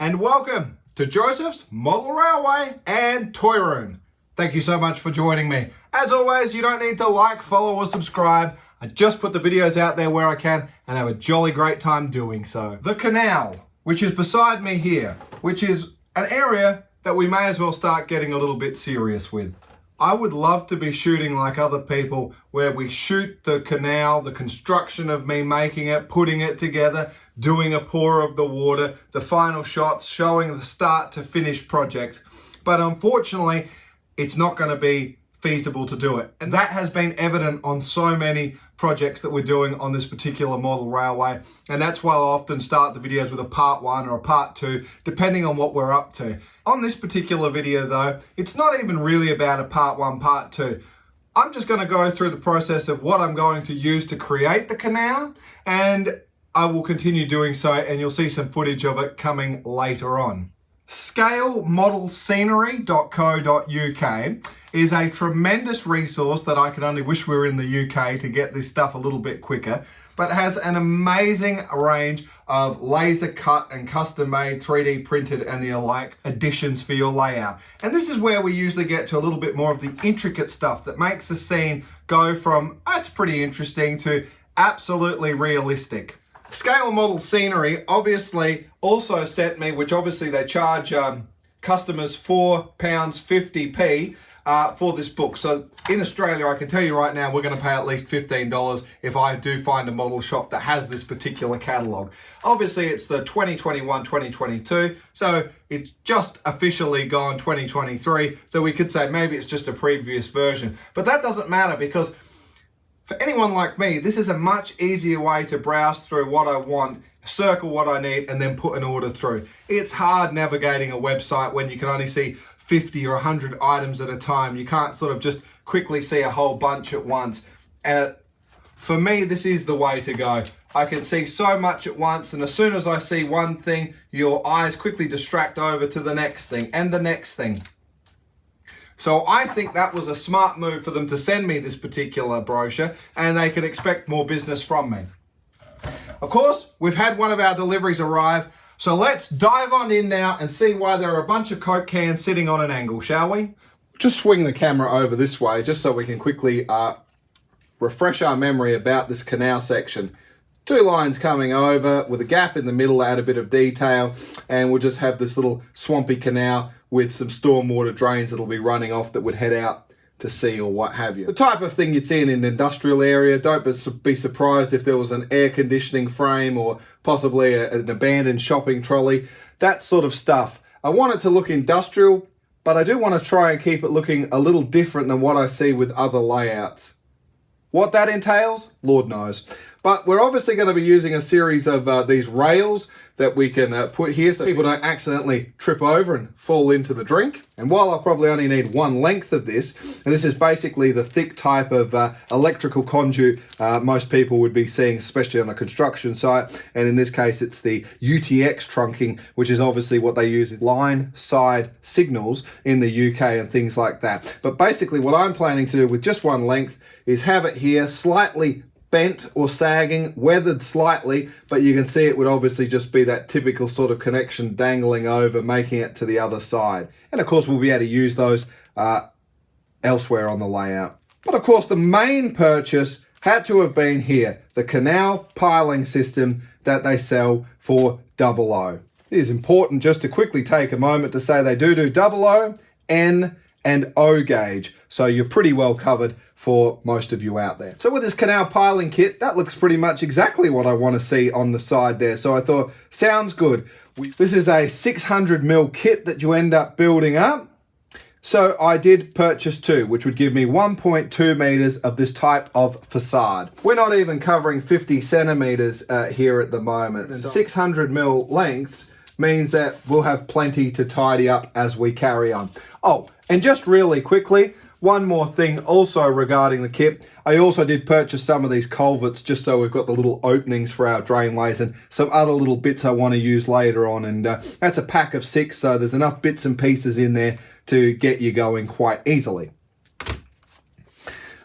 and welcome to Josef's Model Railway and Toy Room. Thank you so much for joining me. As always, you don't need to like, follow or subscribe. I just put the videos out there where I can and have a jolly great time doing so. The Canal, which is beside me here, which is an area that we may as well start getting a little bit serious with. I would love to be shooting like other people where we shoot the canal, the construction of me making it, putting it together, doing a pour of the water, the final shots, showing the start to finish project. But unfortunately, it's not going to be feasible to do it. And that has been evident on so many projects that we're doing on this particular model railway. And that's why I often start the videos with a part 1 or a part 2, depending on what we're up to. On this particular video though, it's not even really about a part 1, part 2. I'm just going to go through the process of what I'm going to use to create the canal, and I will continue doing so, and you'll see some footage of it coming later on. ScaleModelScenery.co.uk is a tremendous resource that I can only wish we were in the UK to get this stuff a little bit quicker, but has an amazing range of laser cut and custom made 3D printed and the alike additions for your layout. And this is where we usually get to a little bit more of the intricate stuff that makes a scene go from that's pretty interesting to absolutely realistic. Scale Model Scenery obviously also sent me, which obviously they charge customers £4.50p for this book. So in Australia, I can tell you right now, we're going to pay at least $15 if I do find a model shop that has this particular catalogue. Obviously, it's the 2021-2022, so it's just officially gone 2023. So we could say maybe it's just a previous version, but that doesn't matter because for anyone like me, this is a much easier way to browse through what I want, circle what I need, and then put an order through. It's hard navigating a website when you can only see 50 or 100 items at a time. You can't sort of just quickly see a whole bunch at once. For me, this is the way to go. I can see so much at once, and as soon as I see one thing, your eyes quickly distract over to the next thing and the next thing. So I think that was a smart move for them to send me this particular brochure, and they can expect more business from me. Of course, we've had one of our deliveries arrive, so let's dive on in now and see why there are a bunch of Coke cans sitting on an angle, shall we? Just swing the camera over this way, just so we can quickly refresh our memory about this canal section. 2 lines coming over with a gap in the middle to add a bit of detail, and we'll just have this little swampy canal with some stormwater drains that'll be running off that would head out to sea or what have you. The type of thing you'd see in an industrial area. Don't be surprised if there was an air conditioning frame or possibly an abandoned shopping trolley, that sort of stuff. I want it to look industrial, but I do want to try and keep it looking a little different than what I see with other layouts. What that entails, Lord knows. But we're obviously going to be using a series of these rails that we can put here so people don't accidentally trip over and fall into the drink. And while I probably only need one length of this, and this is basically the thick type of electrical conduit most people would be seeing, especially on a construction site. And in this case, it's the UTX trunking, which is obviously what they use in line side signals in the UK and things like that. But basically what I'm planning to do with just one length is have it here slightly bent or sagging, weathered slightly, but you can see it would obviously just be that typical sort of connection dangling over, making it to the other side. And of course, we'll be able to use those elsewhere on the layout. But of course, the main purchase had to have been here, the canal piling system that they sell for 00. It is important just to quickly take a moment to say they do 00, N and O gauge. So you're pretty well covered for most of you out there. So with this canal piling kit, that looks pretty much exactly what I want to see on the side there. So I thought, sounds good. This is a 600mm kit that you end up building up. So I did purchase 2, which would give me 1.2 meters of this type of facade. We're not even covering 50 centimeters here at the moment. 600mm lengths means that we'll have plenty to tidy up as we carry on. Oh, and just really quickly, one more thing also regarding the kit. I also did purchase some of these culverts just so we've got the little openings for our drainways and some other little bits I want to use later on. And that's a pack of 6, so there's enough bits and pieces in there to get you going quite easily.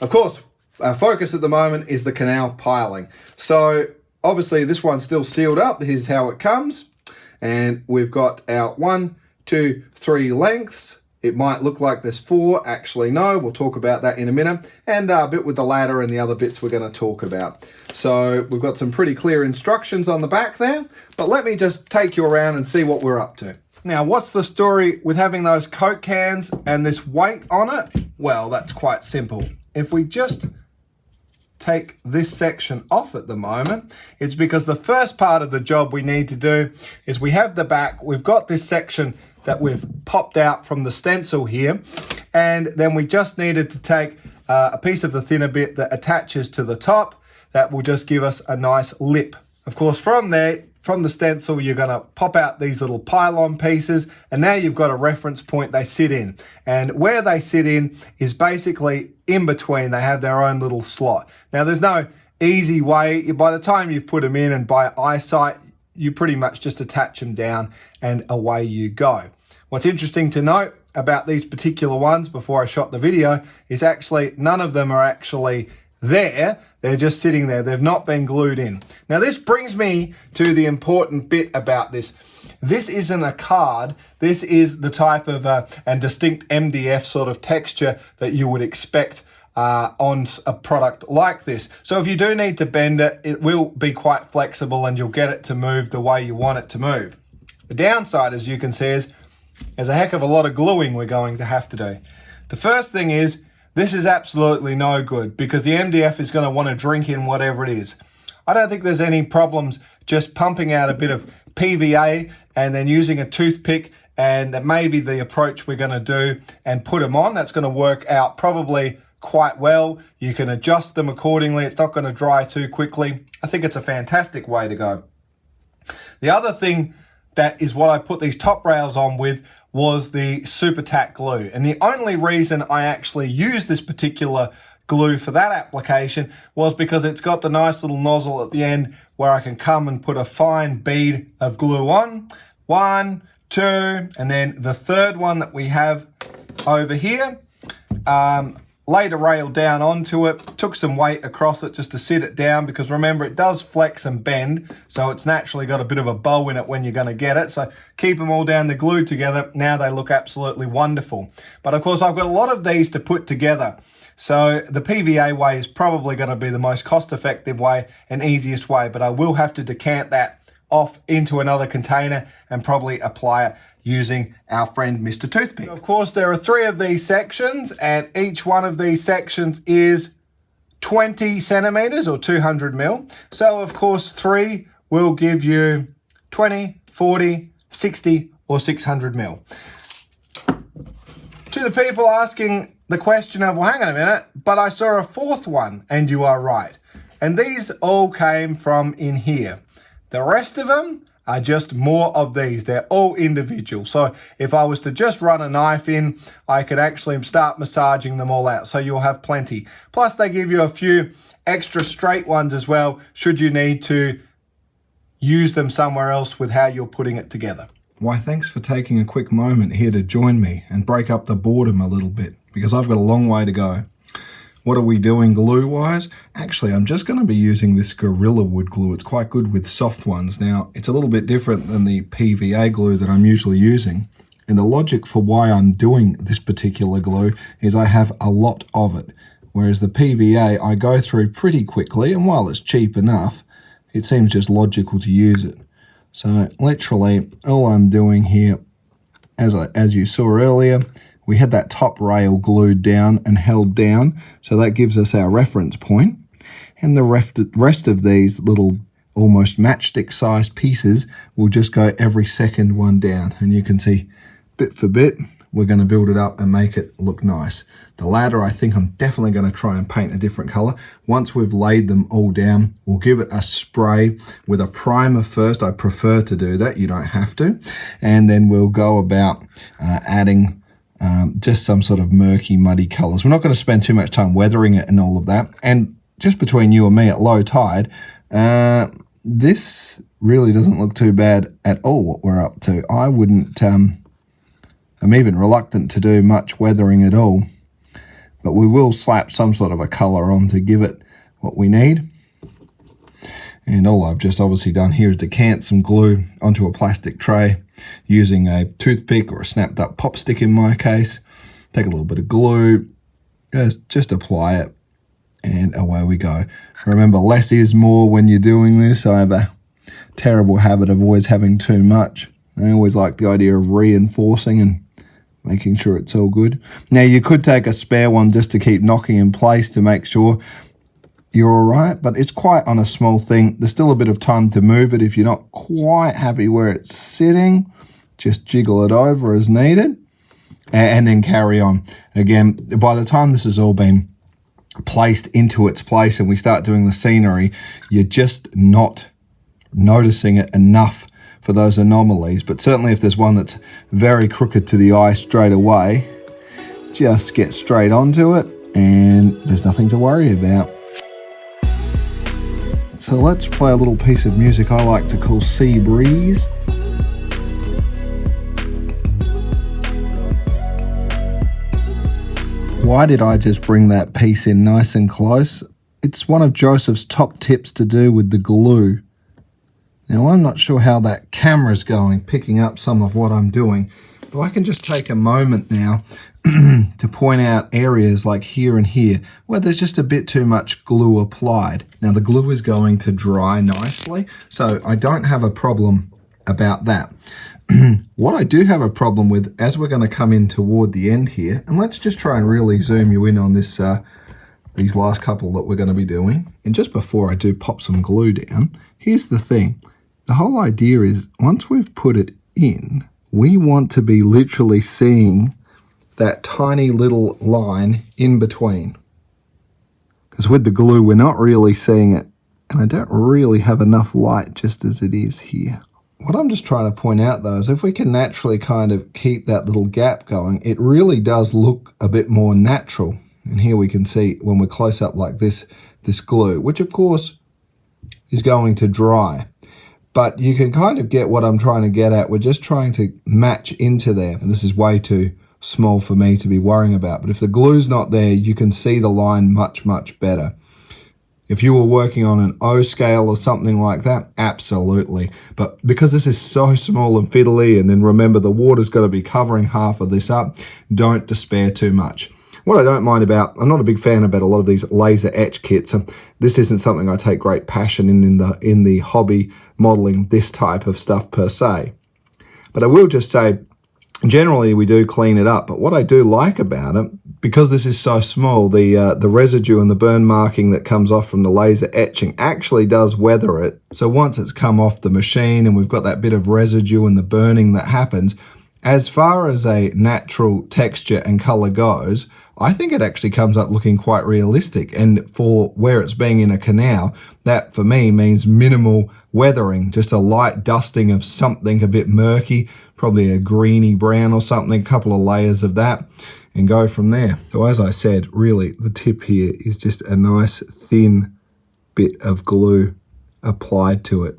Of course, our focus at the moment is the canal piling. So obviously this one's still sealed up. Here's how it comes. And we've got our 1, 2, 3 lengths. It might look like there's 4, actually no, we'll talk about that in a minute, and a bit with the ladder and the other bits we're going to talk about. So we've got some pretty clear instructions on the back there, but let me just take you around and see what we're up to. Now, what's the story with having those Coke cans and this weight on it? Well, that's quite simple. If we just take this section off at the moment, it's because the first part of the job we need to do is we have the back, we've got this section that we've popped out from the stencil here, and then we just needed to take a piece of the thinner bit that attaches to the top that will just give us a nice lip. Of course, from there, from the stencil, you're going to pop out these little pylon pieces, and now you've got a reference point they sit in. And where they sit in is basically in between. They have their own little slot. Now, there's no easy way. By the time you've put them in and by eyesight, you pretty much just attach them down and away you go. What's interesting to note about these particular ones before I shot the video is actually none of them are actually there. They're just sitting there. They've not been glued in. Now, this brings me to the important bit about this. This isn't a card. This is the type of and distinct MDF sort of texture that you would expect on a product like this. So if you do need to bend it, it will be quite flexible and you'll get it to move the way you want it to move. The downside, as you can see, is there's a heck of a lot of gluing we're going to have to do. The first thing is, this is absolutely no good because the MDF is going to want to drink in whatever it is. I don't think there's any problems just pumping out a bit of PVA and then using a toothpick, and that may be the approach we're going to do and put them on. That's going to work out probably quite well. You can adjust them accordingly. It's not going to dry too quickly. I think it's a fantastic way to go. The other thing that is what I put these top rails on with was the Super Tack glue. And the only reason I actually used this particular glue for that application was because it's got the nice little nozzle at the end where I can come and put a fine bead of glue on. 1, 2, and then the third one that we have over here. Laid a rail down onto it, took some weight across it just to sit it down, because remember, it does flex and bend, so it's naturally got a bit of a bow in it when you're going to get it. So keep them all down, they're glued together. Now they look absolutely wonderful. But of course, I've got a lot of these to put together. So the PVA way is probably going to be the most cost-effective way and easiest way, but I will have to decant that off into another container and probably apply it using our friend Mr. Toothpick. Of course, there are 3 of these sections, and each one of these sections is 20 centimeters or 200 mil. So of course, 3 will give you 20, 40, 60 or 600 mil. To the people asking the question of, well, hang on a minute, but I saw a 4th one, and you are right. And these all came from in here. The rest of them are just more of these. They're all individual. So if I was to just run a knife in, I could actually start massaging them all out. So you'll have plenty. Plus they give you a few extra straight ones as well, should you need to use them somewhere else with how you're putting it together. Why, thanks for taking a quick moment here to join me and break up the boredom a little bit, because I've got a long way to go. What are we doing glue-wise? Actually, I'm just going to be using this Gorilla Wood glue. It's quite good with soft ones. Now, it's a little bit different than the PVA glue that I'm usually using. And the logic for why I'm doing this particular glue is I have a lot of it. Whereas the PVA, I go through pretty quickly, and while it's cheap enough, it seems just logical to use it. So literally, all I'm doing here, as you saw earlier, we had that top rail glued down and held down, so that gives us our reference point. And the rest of these little almost matchstick sized pieces will just go every second one down. And you can see bit for bit, we're going to build it up and make it look nice. The ladder, I think I'm definitely going to try and paint a different color. Once we've laid them all down, we'll give it a spray with a primer first. I prefer to do that, you don't have to. And then we'll go about adding just some sort of murky, muddy colors. We're not going to spend too much time weathering it and all of that. And just between you and me at low tide, this really doesn't look too bad at all what we're up to. I wouldn't, I'm even reluctant to do much weathering at all, but we will slap some sort of a color on to give it what we need. And all I've just obviously done here is decant some glue onto a plastic tray using a toothpick or a snapped up pop stick in my case. Take a little bit of glue, just apply it, and away we go. Remember, less is more when you're doing this. I have a terrible habit of always having too much. I always like the idea of reinforcing and making sure it's all good. Now, you could take a spare one just to keep knocking in place to make sure you're all right, but it's quite on a small thing. There's still a bit of time to move it. If you're not quite happy where it's sitting, just jiggle it over as needed and then carry on. Again, by the time this has all been placed into its place and we start doing the scenery, you're just not noticing it enough for those anomalies. But certainly if there's one that's very crooked to the eye straight away, just get straight onto it and there's nothing to worry about. So let's play a little piece of music I like to call Sea Breeze. Why did I just bring that piece in nice and close? It's one of Josef's top tips to do with the glue. Now, I'm not sure how that camera's going, picking up some of what I'm doing, but I can just take a moment now to point out areas like here and here where there's just a bit too much glue applied. Now, the glue is going to dry nicely, so I don't have a problem about that. What I do have a problem with, as we're going to come in toward the end here, and let's just try and really zoom you in on this, these last couple that we're going to be doing. And just before I do pop some glue down, here's the thing. The whole idea is once we've put it in, we want to be literally seeing that tiny little line in between. Because with the glue, we're not really seeing it. And I don't really have enough light just as it is here. What I'm just trying to point out though is if we can naturally kind of keep that little gap going, it really does look a bit more natural. And here we can see when we're close up like this glue, which of course is going to dry. But you can kind of get what I'm trying to get at. We're just trying to match into there. And this is way too small for me to be worrying about. But if the glue's not there, you can see the line much, much better. If you were working on an O scale or something like that, absolutely. But because this is so small and fiddly, and then remember the water's got to be covering half of this up, don't despair too much. What I don't mind about, I'm not a big fan about a lot of these laser etch kits. This isn't something I take great passion in the hobby modeling this type of stuff per se. But I will just say, generally we do clean it up. But what I do like about it, because this is so small, the residue and the burn marking that comes off from the laser etching actually does weather it. So once it's come off the machine and we've got that bit of residue and the burning that happens, as far as a natural texture and color goes, I think it actually comes up looking quite realistic. And for where it's being in a canal, that for me means minimal weathering, just a light dusting of something a bit murky, probably a greeny brown or something, a couple of layers of that, and go from there. So as I said, really the tip here is just a nice thin bit of glue applied to it.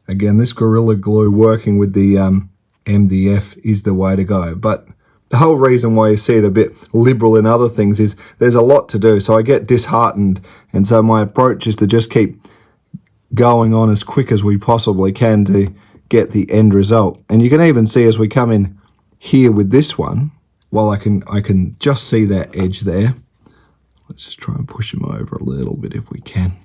Again, this Gorilla Glue working with the MDF is the way to go. But the whole reason why you see it a bit liberal in other things is there's a lot to do. So I get disheartened. And so my approach is to just keep going on as quick as we possibly can to get the end result. And you can even see as we come in here with this one, well, I can just see that edge there. Let's just try and push him over a little bit if we can.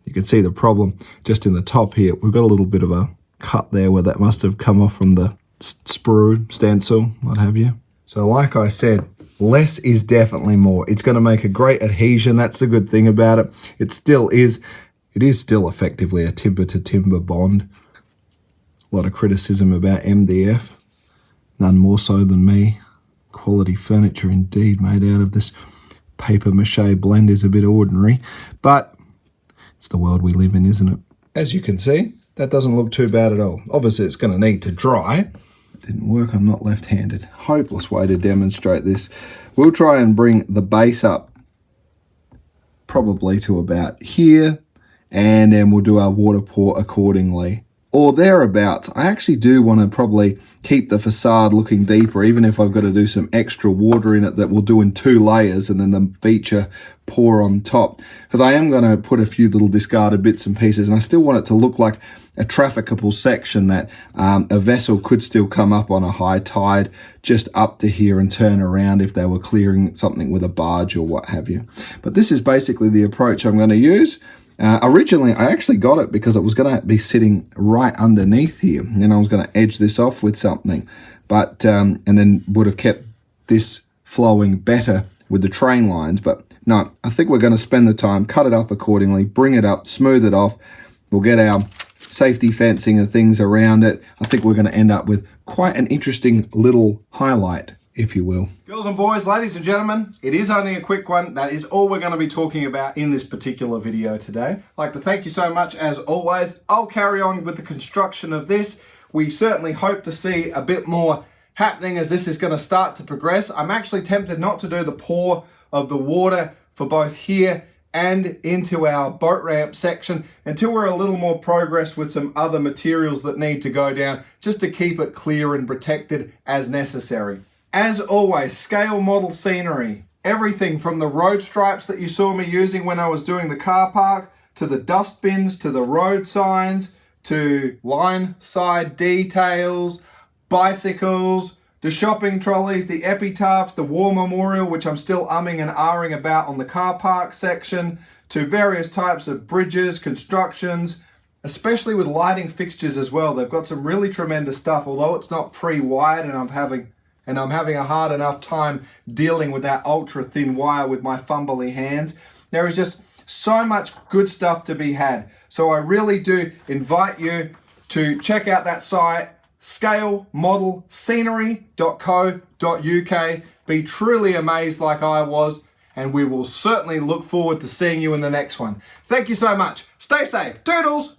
You can see the problem just in the top here. We've got a little bit of a cut there where that must have come off from the sprue, stencil, what have you. So like I said, less is definitely more. It's going to make a great adhesion. That's the good thing about it. It is still effectively a timber to timber bond. A lot of criticism about MDF, none more so than me. Quality furniture indeed, made out of this paper mache blend is a bit ordinary, but it's the world we live in, isn't it? As you can see, that doesn't look too bad at all. Obviously it's going to need to dry. Didn't work, I'm not left-handed. Hopeless way to demonstrate this. We'll try and bring the base up probably to about here, and then we'll do our water pour accordingly. or thereabouts. I actually do want to probably keep the facade looking deeper, even if I've got to do some extra water in it that we'll do in 2 layers and then the feature pour on top, because I am going to put a few little discarded bits and pieces, and I still want it to look like a trafficable section that a vessel could still come up on a high tide just up to here and turn around if they were clearing something with a barge or what have you. But this is basically the approach I'm going to use. Originally, I actually got it because it was going to be sitting right underneath here, and I was going to edge this off with something, but and then would have kept this flowing better with the train lines. But no, I think we're going to spend the time, cut it up accordingly, bring it up, smooth it off. We'll get our safety fencing and things around it. I think we're going to end up with quite an interesting little highlight, if you will. Girls and boys, ladies and gentlemen, it is only a quick one. That is all we're going to be talking about in this particular video today. I'd like to thank you so much as always. I'll carry on with the construction of this. We certainly hope to see a bit more happening as this is going to start to progress. I'm actually tempted not to do the pour of the water for both here and into our boat ramp section until we're a little more progress with some other materials that need to go down, just to keep it clear and protected as necessary. As always, scale model scenery. Everything from the road stripes that you saw me using when I was doing the car park, to the dust bins, to the road signs, to line side details, bicycles, the shopping trolleys, the epitaphs, the war memorial, which I'm still umming and ahhing about on the car park section, to various types of bridges, constructions, especially with lighting fixtures as well. They've got some really tremendous stuff, although it's not pre-wired, and I'm having a hard enough time dealing with that ultra thin wire with my fumbly hands. There is just so much good stuff to be had. So I really do invite you to check out that site, scalemodelScenery.co.uk. Be truly amazed like I was, and we will certainly look forward to seeing you in the next one. Thank you so much. Stay safe. Doodles!